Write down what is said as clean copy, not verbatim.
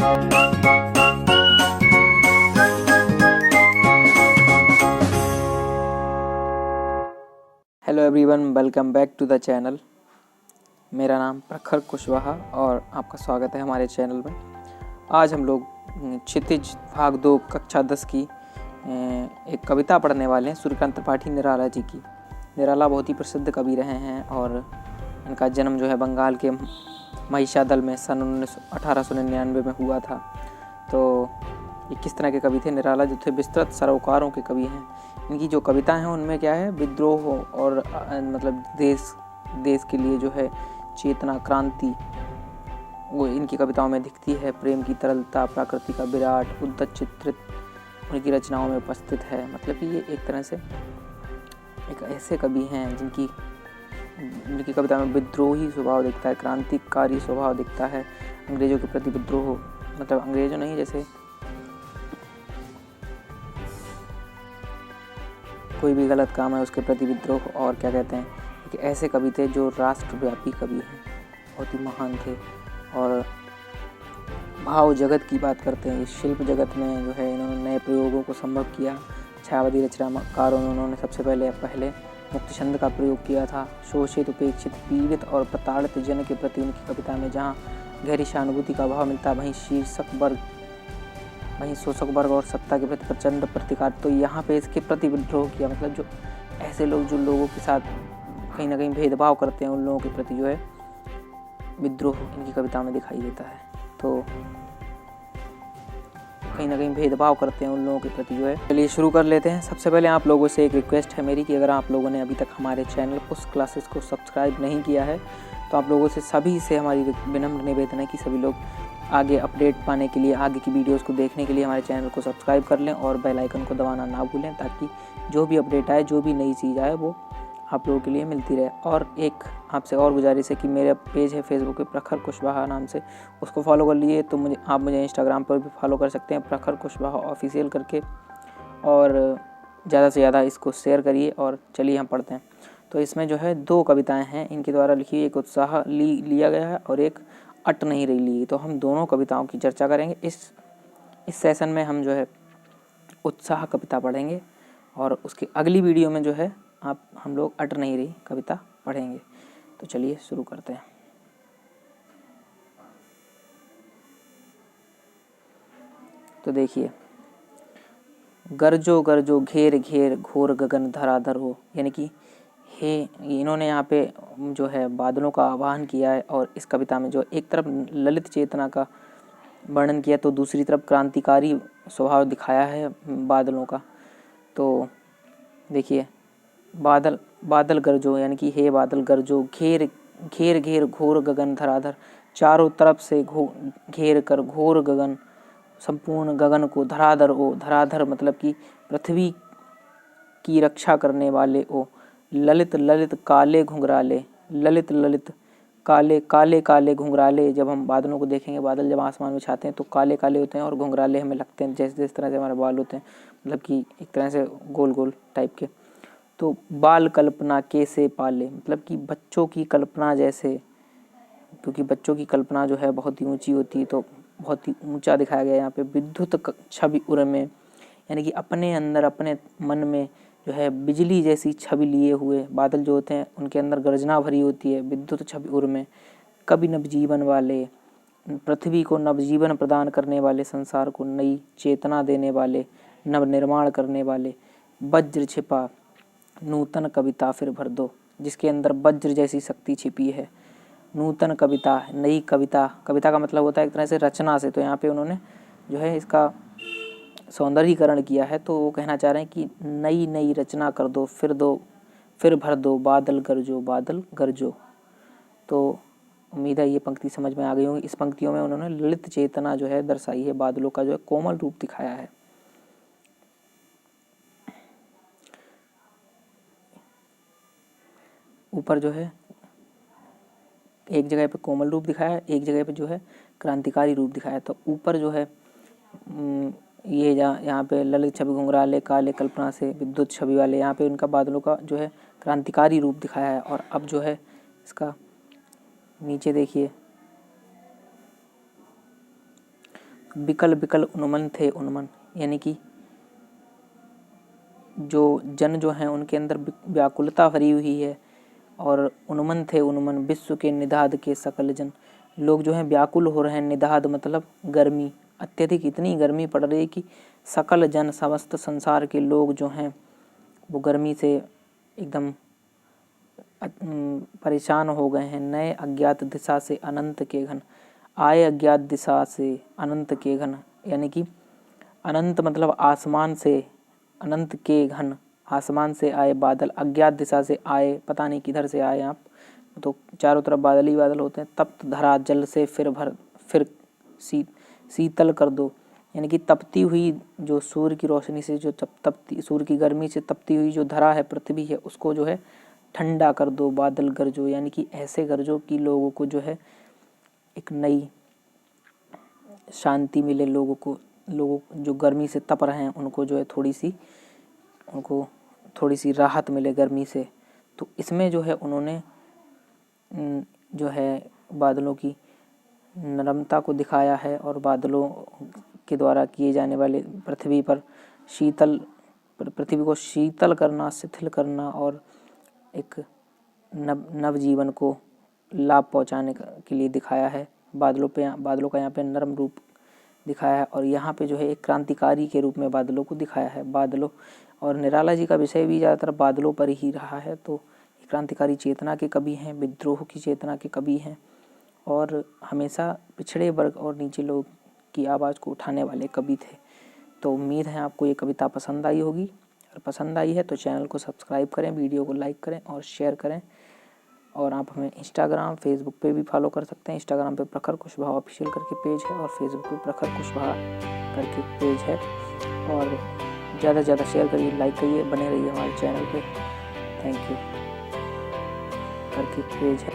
Hello everyone, welcome back to the channel. मेरा नाम प्रखर कुशवाहा और आपका स्वागत है हमारे चैनल में। आज हम लोग क्षितिज भाग 2 कक्षा 10 की एक कविता पढ़ने वाले हैं सूर्यकांत त्रिपाठी निराला जी की। निराला बहुत ही प्रसिद्ध कवि रहे हैं और इनका जन्म जो है बंगाल के महिषादल में सन 1899 में हुआ था। तो ये किस तरह के कवि थे? निराला जो थे विस्तृत सरोकारों के कवि हैं। इनकी जो कविताएं हैं उनमें क्या है, विद्रोह और मतलब देश के लिए जो है चेतना, क्रांति, वो इनकी कविताओं में दिखती है। प्रेम की तरलता, प्रकृति का विराट उद्दत चित्रित उनकी रचनाओं में उपस्थित है। मतलब कि ये एक तरह से एक ऐसे कवि हैं जिनकी कविता में विद्रोही स्वभाव दिखता है, क्रांतिकारी स्वभाव दिखता है, अंग्रेजों के प्रति विद्रोह, मतलब अंग्रेजों नहीं, जैसे कोई भी गलत काम है उसके प्रति विद्रोह। और क्या कहते हैं कि ऐसे कवि थे जो राष्ट्रव्यापी कवि हैं, बहुत ही महान थे। और भाव जगत की बात करते हैं, शिल्प जगत में जो है इन्होंने नए प्रयोगों को संभव किया। छायावादी रचनाकारों में उन्होंने सबसे पहले मुक्त छंद का प्रयोग किया था। शोषित, उपेक्षित, पीड़ित और प्रताड़ित जन के प्रति उनकी कविता में जहाँ गहरी सहानुभूति का भाव मिलता, वहीं शोषक वर्ग और सत्ता के प्रति प्रचंड प्रतिकार, तो यहाँ पे इसके प्रति विद्रोह किया। मतलब जो ऐसे लोग जो लोगों के साथ कहीं ना कहीं भेदभाव करते हैं, उन लोगों के प्रति जो है विद्रोह इनकी कविता में दिखाई देता है। तो कहीं ना कहीं भेदभाव करते हैं उन लोगों के प्रति जो है। चलिए शुरू कर लेते हैं। सबसे पहले आप लोगों से एक रिक्वेस्ट है मेरी कि अगर आप लोगों ने अभी तक हमारे चैनल पुश क्लासेस को सब्सक्राइब नहीं किया है तो आप लोगों से सभी से हमारी विनम्र निवेदन है कि सभी लोग आगे अपडेट पाने के लिए, आगे की वीडियोस को देखने के लिए हमारे चैनल को सब्सक्राइब कर लें और बेल आइकन को दबाना ना भूलें, ताकि जो भी अपडेट आए, जो भी नई चीज़ आए, वो आप लोगों के लिए मिलती रहे। और एक आपसे और गुजारिश है कि मेरा पेज है फेसबुक पे प्रखर कुशवाहा नाम से, उसको फॉलो कर लिए तो आप मुझे इंस्टाग्राम पर भी फॉलो कर सकते हैं, प्रखर कुशवाहा ऑफिशियल करके। और ज़्यादा से ज़्यादा इसको शेयर करिए। और चलिए हम पढ़ते हैं। तो इसमें जो है 2 कविताएँ हैं इनके द्वारा लिखी। एक उत्साह लिया गया है और एक अट नहीं रही ली। तो हम दोनों कविताओं की चर्चा करेंगे। इस सेशन में हम जो है उत्साह कविता पढ़ेंगे और उसकी अगली वीडियो में जो है हम लोग अट नहीं रही कविता पढ़ेंगे। तो चलिए शुरू करते हैं। तो देखिए, गरजो गरजो घेर घेर घोर गगन धराधर हो, यानी कि इन्होंने यहाँ पे जो है बादलों का आह्वान किया है। और इस कविता में जो एक तरफ ललित चेतना का वर्णन किया तो दूसरी तरफ क्रांतिकारी स्वभाव दिखाया है बादलों का। तो देखिए, बादल गरजो, यानी कि हे बादल गरजो, घेर घेर घेर घोर गगन धराधर, चारों तरफ से घेर कर घोर गगन, संपूर्ण गगन को धराधर ओ, धराधर मतलब कि पृथ्वी की रक्षा करने वाले ओ, ललित ललित काले घुंघराले, ललित ललित काले काले काले घुंघराले। जब हम बादलों को देखेंगे, बादल जब आसमान में छाते हैं तो काले काले होते हैं और घुंघराले हमें लगते हैं जैसे जिस तरह से हमारे बाल होते हैं, मतलब कि एक तरह से गोल गोल टाइप के। तो बाल कल्पना कैसे पाले, मतलब कि बच्चों की कल्पना जैसे, क्योंकि बच्चों की कल्पना जो है बहुत ही ऊंची होती है, तो बहुत ही ऊंचा दिखाया गया है यहाँ पे। विद्युत छवि उर में, यानी कि अपने अंदर, अपने मन में जो है बिजली जैसी छवि लिए हुए बादल जो होते हैं उनके अंदर गर्जना भरी होती है। विद्युत छवि उर में कभी नवजीवन वाले, पृथ्वी को नवजीवन प्रदान करने वाले, संसार को नई चेतना देने वाले, नव निर्माण करने वाले, वज्र छिपा नूतन कविता फिर भर दो, जिसके अंदर वज्र जैसी शक्ति छिपी है। नूतन कविता, नई कविता, कविता का मतलब होता है एक तरह से रचना से। तो यहाँ पे उन्होंने जो है इसका सौंदर्यीकरण किया है। तो वो कहना चाह रहे हैं कि नई नई रचना कर दो, फिर भर दो, बादल गरजो, बादल गरजो। तो उम्मीद है ये पंक्ति समझ में आ गई होगी। इस पंक्तियों में उन्होंने ललित चेतना जो है दर्शाई है, बादलों का जो है कोमल रूप दिखाया है। ऊपर जो है एक जगह पे कोमल रूप दिखाया है, एक जगह पे जो है क्रांतिकारी रूप दिखाया है। तो ऊपर जो है ये यहाँ पे ललित छवि घुंघराले काले कल्पना से, विद्युत छवि वाले, यहाँ पे उनका बादलों का जो है क्रांतिकारी रूप दिखाया है। और अब जो है इसका नीचे देखिए, विकल विकल उन्मन थे उन्मन, यानी कि जो जन जो हैं उनके अंदर व्याकुलता भरी हुई है। और उन्मन थे उन्मन विश्व के निदाद के सकल जन, लोग जो हैं व्याकुल हो रहे हैं। निदाद मतलब गर्मी, अत्यधिक इतनी गर्मी पड़ रही है कि सकल जन समस्त संसार के लोग जो हैं वो गर्मी से एकदम परेशान हो गए हैं। नए अज्ञात दिशा से अनंत के घन, आए अज्ञात दिशा से अनंत के घन, यानी कि अनंत मतलब आसमान से, अनंत के घन आसमान से आए बादल, अज्ञात दिशा से आए, पता नहीं किधर से आए आप, तो चारों तरफ बादल ही बादल होते हैं। तप्त धरा जल से फिर शीतल कर दो, यानी कि तपती हुई जो सूर्य की रोशनी से जो तपती, सूर्य की गर्मी से तपती हुई जो धरा है, पृथ्वी है, उसको जो है ठंडा कर दो। बादल गरजो, यानी कि ऐसे गरजो कि लोगों को जो है एक नई शांति मिले, लोगों जो गर्मी से तप रहे हैं उनको जो है थोड़ी सी राहत मिले गर्मी से। तो इसमें जो है उन्होंने जो है बादलों की नरमता को दिखाया है और बादलों के द्वारा किए जाने वाले पृथ्वी को शीतल करना, शिथिल करना और एक नव जीवन को लाभ पहुंचाने के लिए दिखाया है। बादलों का यहाँ पे नरम रूप दिखाया है और यहाँ पे जो है एक क्रांतिकारी के रूप में बादलों को दिखाया है। बादलों और निराला जी का विषय भी ज़्यादातर बादलों पर ही रहा है। तो क्रांतिकारी चेतना के कवि हैं, विद्रोह की चेतना के कवि हैं और हमेशा पिछड़े वर्ग और नीचे लोग की आवाज़ को उठाने वाले कवि थे। तो उम्मीद है आपको ये कविता पसंद आई होगी, और पसंद आई है तो चैनल को सब्सक्राइब करें, वीडियो को लाइक करें और शेयर करें। और आप हमें इंस्टाग्राम, फेसबुक पे भी फॉलो कर सकते हैं। इंस्टाग्राम पे प्रखर कुशवाहा ऑफिशियल करके पेज है और फेसबुक पे प्रखर कुशवाहा करके पेज है। और ज़्यादा से ज़्यादा शेयर करिए, लाइक करिए, बने रहिए हमारे चैनल पे। थैंक यू करके पेज है।